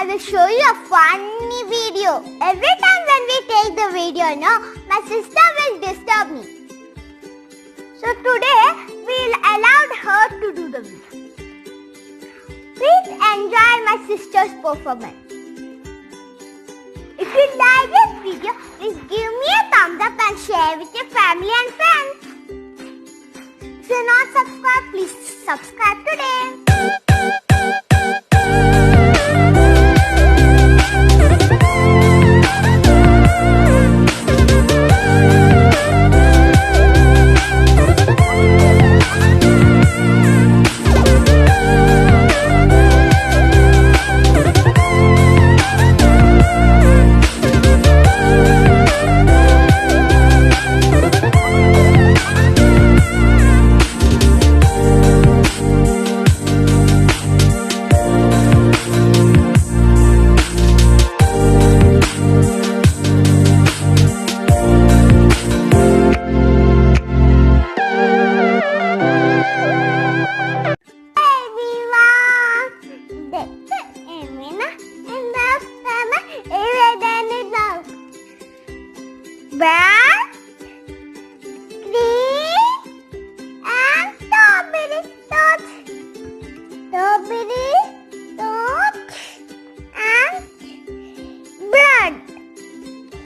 I will show you a funny video. Every time when we take the video, my sister will disturb me. So today, we'll allow her to do the video. Please enjoy my sister's performance. If you like this video, please give me a thumbs up and share with your family and friends. If you're not subscribed, please subscribe today. Where? Cream and strawberry tots. Strawberry tots and bread.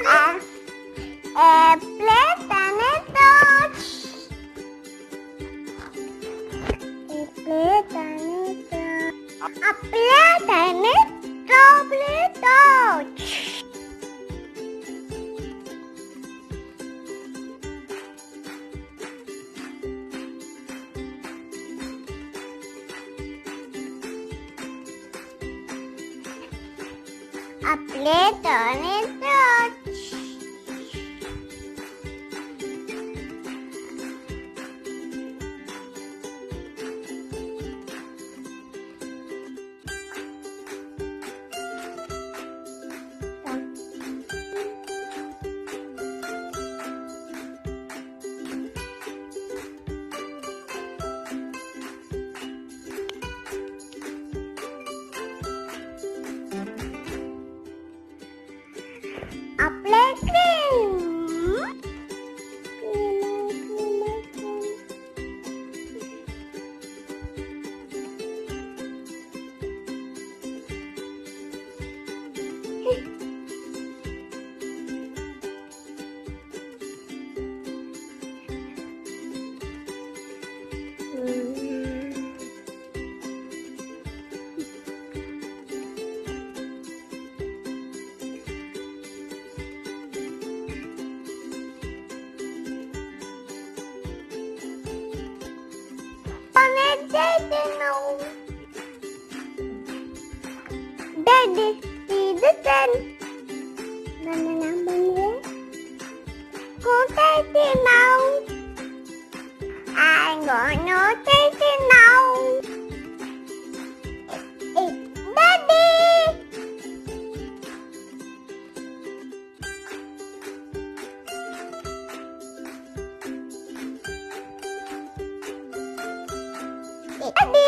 A plate and a torch. A plate and a torch. A plate and a strawberry torch. A plate on a torch. Apply cream. Daddy, see the sun. Banana, banana. Go take it now. I'm gonna take it now. Daddy. Daddy.